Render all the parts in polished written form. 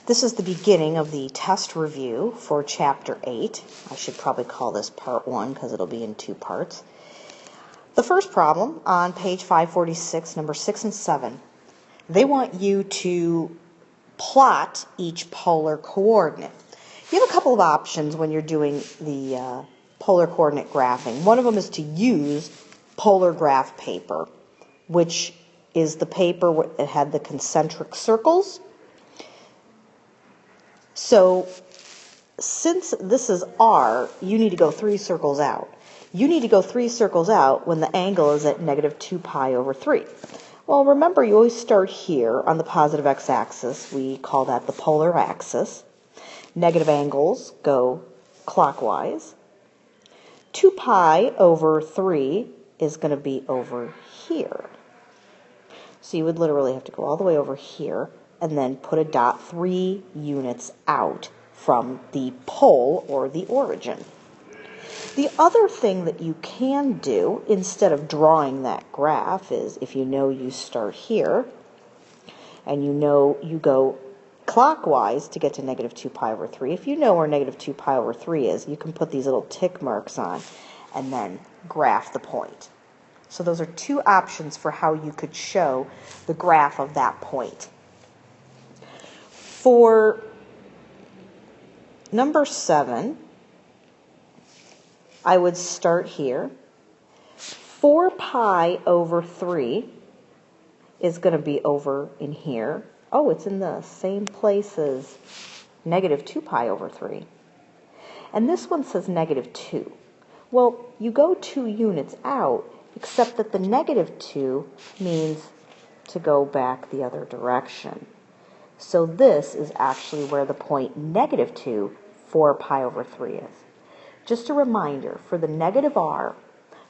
This is the beginning of the test review for Chapter 8. I should probably call this Part 1 because it'll be in two parts. The first problem on page 546, number 6 and 7, they want you to plot each polar coordinate. You have a couple of options when you're doing the polar coordinate graphing. One of them is to use polar graph paper, which is the paper that had the concentric circles. So since this is R, you need to go 3 circles out. You need to go 3 circles out when the angle is at negative 2 pi over 3. Well, remember, you always start here on the positive x-axis. We call that the polar axis. Negative angles go clockwise. 2 pi over 3 is going to be over here. So you would literally have to go all the way over here and then put a dot 3 units out from the pole or the origin. The other thing that you can do instead of drawing that graph is, if you know you start here and you know you go clockwise to get to negative 2 pi over 3, if you know where negative 2 pi over 3 is, you can put these little tick marks on and then graph the point. So those are two options for how you could show the graph of that point. For number 7, I would start here. 4 pi over 3 is going to be over in here. Oh, it's in the same place as negative 2 pi over 3. And this one says negative 2. Well, you go 2 units out, except that the negative 2 means to go back the other direction. So this is actually where the point negative 2, 4 pi over 3 is. Just a reminder, for the negative r,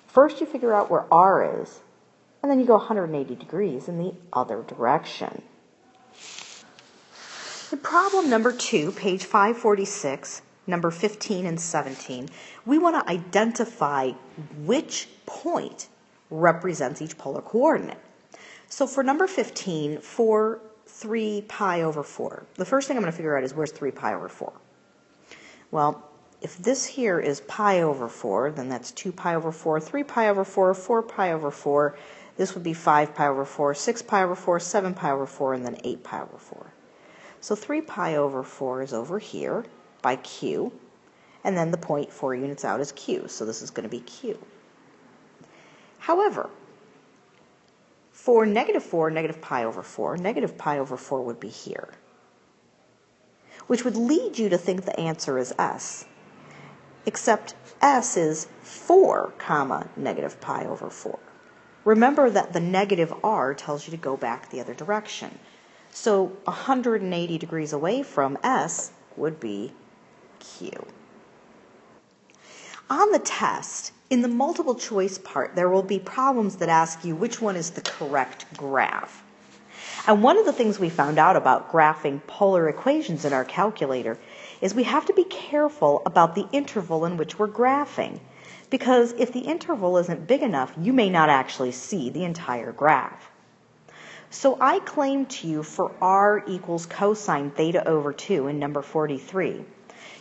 first you figure out where r is, and then you go 180 degrees in the other direction. In problem number 2, page 546, number 15 and 17, we want to identify which point represents each polar coordinate. So for number 15, 3 pi over 4. The first thing I'm going to figure out is where's 3 pi over 4. Well, if this here is pi over 4, then that's 2 pi over 4, 3 pi over 4, 4 pi over 4. This would be 5 pi over 4, 6 pi over 4, 7 pi over 4, and then 8 pi over 4. So 3 pi over 4 is over here by Q, and then the point 4 units out is Q, so this is going to be Q. However, for negative 4, negative pi over 4 would be here, which would lead you to think the answer is S, except S is 4 comma negative pi over 4. Remember that the negative R tells you to go back the other direction. So 180 degrees away from S would be Q. On the test, in the multiple choice part, there will be problems that ask you which one is the correct graph. And one of the things we found out about graphing polar equations in our calculator is we have to be careful about the interval in which we're graphing, because if the interval isn't big enough, you may not actually see the entire graph. So I claim to you for r equals cosine theta over 2 in number 43,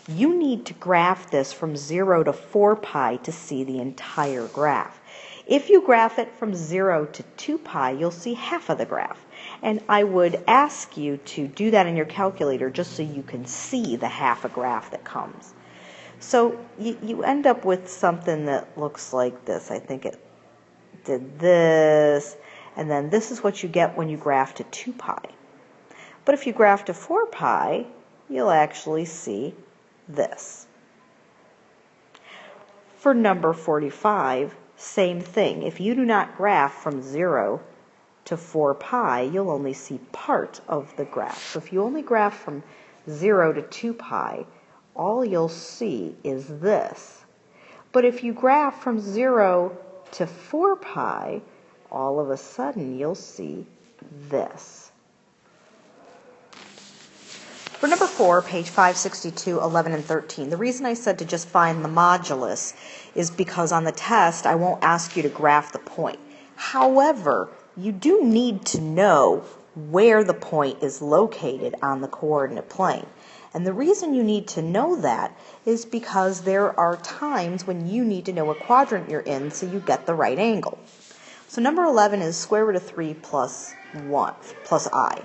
you need to graph this from 0 to 4 pi to see the entire graph. If you graph it from 0 to 2 pi, you'll see half of the graph. And I would ask you to do that in your calculator just so you can see the half a graph that comes. So you end up with something that looks like this. I think it did this, and then this is what you get when you graph to 2 pi. But if you graph to 4 pi, you'll actually see this. For number 45, same thing. If you do not graph from 0 to 4 pi, you'll only see part of the graph. So if you only graph from 0 to 2 pi, all you'll see is this. But if you graph from 0 to 4 pi, all of a sudden you'll see this. For number 4, page 562, 11, and 13, the reason I said to just find the modulus is because on the test I won't ask you to graph the point. However, you do need to know where the point is located on the coordinate plane. And the reason you need to know that is because there are times when you need to know what quadrant you're in so you get the right angle. So number 11 is square root of 3 plus 1, plus I.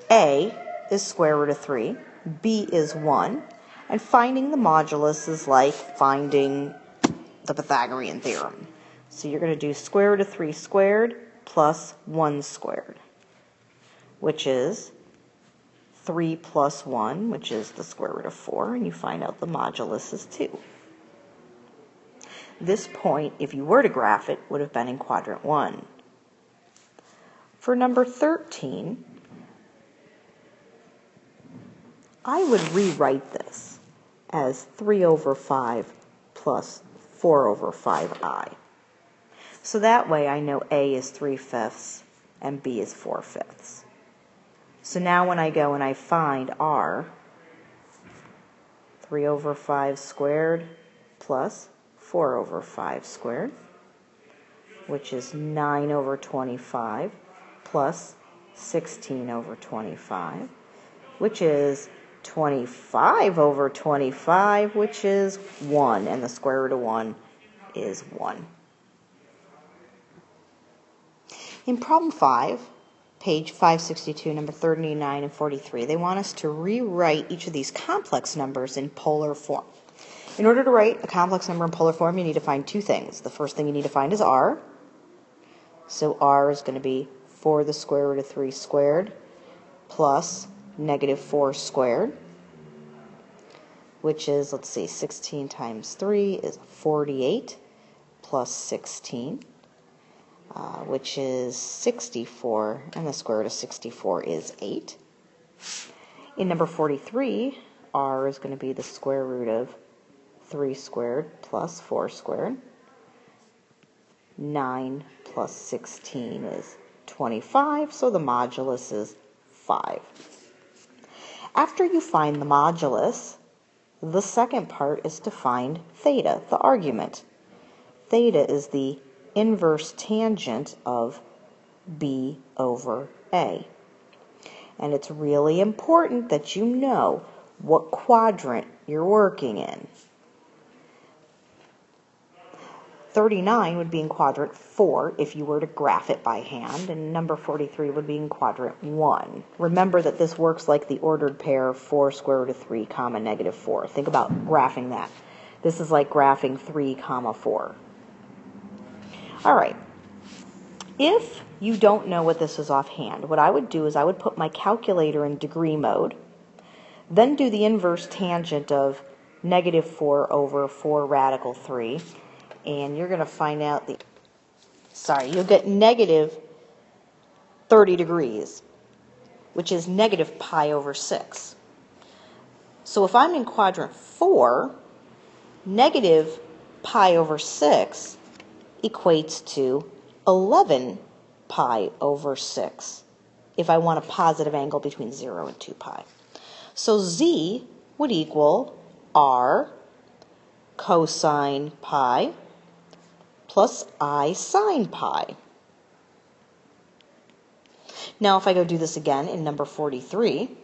A is square root of 3, B is 1, and finding the modulus is like finding the Pythagorean theorem. So you're going to do square root of 3 squared plus 1 squared, which is 3 plus 1, which is the square root of 4, and you find out the modulus is 2. This point, if you were to graph it, would have been in quadrant 1. For number 13, I would rewrite this as 3 over 5 plus 4 over 5i. So that way I know A is 3/5 and B is 4/5. So now when I go and I find R, 3 over 5 squared plus 4 over 5 squared, which is 9 over 25 plus 16 over 25, which is 25 over 25, which is 1, and the square root of 1 is 1. In problem 5, page 562, number 39 and 43, they want us to rewrite each of these complex numbers in polar form. In order to write a complex number in polar form, you need to find two things. The first thing you need to find is R. So R is going to be 4 the square root of 3 squared plus negative 4 squared, which is, let's see, 16 times 3 is 48 plus 16. Which is 64, and the square root of 64 is 8. In number 43, R is going to be the square root of 3 squared plus 4 squared. 9 plus 16 is 25, so the modulus is 5. After you find the modulus, the second part is to find theta, the argument. Theta is the inverse tangent of B over A. And it's really important that you know what quadrant you're working in. 39 would be in quadrant 4 if you were to graph it by hand, and number 43 would be in quadrant 1. Remember that this works like the ordered pair 4 square root of 3 comma negative 4. Think about graphing that. This is like graphing 3 comma 4. All right, if you don't know what this is offhand, what I would do is I would put my calculator in degree mode, then do the inverse tangent of negative 4 over 4 radical 3, and you're going to find out you'll get negative 30 degrees, which is negative pi over 6. So if I'm in quadrant 4, negative pi over 6 equates to 11 pi over 6 if I want a positive angle between 0 and 2 pi. So Z would equal R cosine pi plus I sine pi. Now if I go do this again in number 43,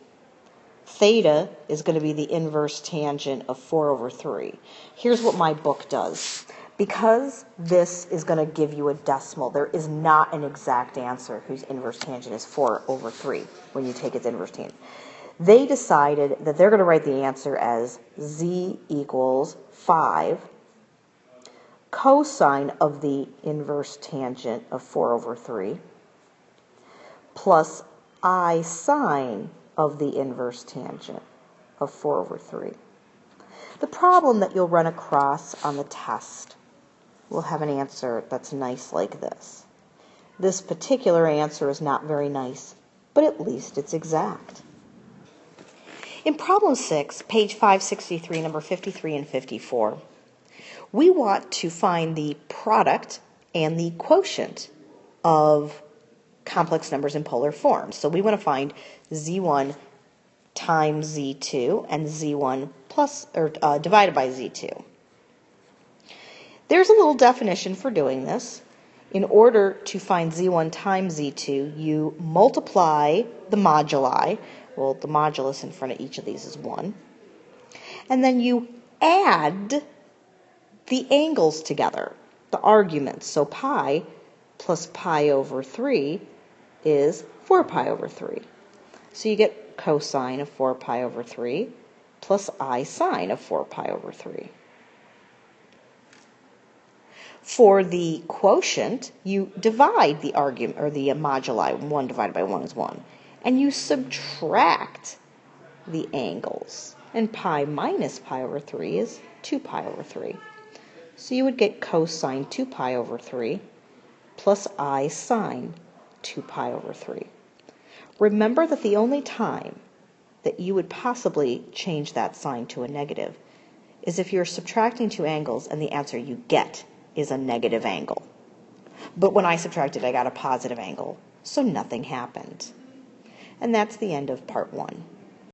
theta is going to be the inverse tangent of 4 over 3. Here's what my book does. Because this is going to give you a decimal, there is not an exact answer whose inverse tangent is 4 over 3 when you take its inverse tangent. They decided that they're going to write the answer as Z equals 5 cosine of the inverse tangent of 4 over 3 plus I sine of the inverse tangent of 4 over 3. The problem that you'll run across on the test will have an answer that's nice like this. This particular answer is not very nice, but at least it's exact. In problem 6, page 563, number 53 and 54, we want to find the product and the quotient of complex numbers in polar form. So we want to find Z1 times Z2 and Z1 plus or divided by Z2. There's a little definition for doing this. In order to find z1 times z2, you multiply the moduli. Well, the modulus in front of each of these is 1. And then you add the angles together, the arguments. So pi plus pi over 3 is 4 pi over 3. So you get cosine of 4 pi over 3 plus I sine of 4 pi over 3. For the quotient, you divide the argument, or the moduli. 1 divided by 1 is 1. And you subtract the angles. And pi minus pi over 3 is 2 pi over 3. So you would get cosine 2 pi over 3 plus I sine 2 pi over 3. Remember that the only time that you would possibly change that sign to a negative is if you're subtracting two angles and the answer you get is a negative angle. But when I subtracted, I got a positive angle, so nothing happened. And that's the end of part 1.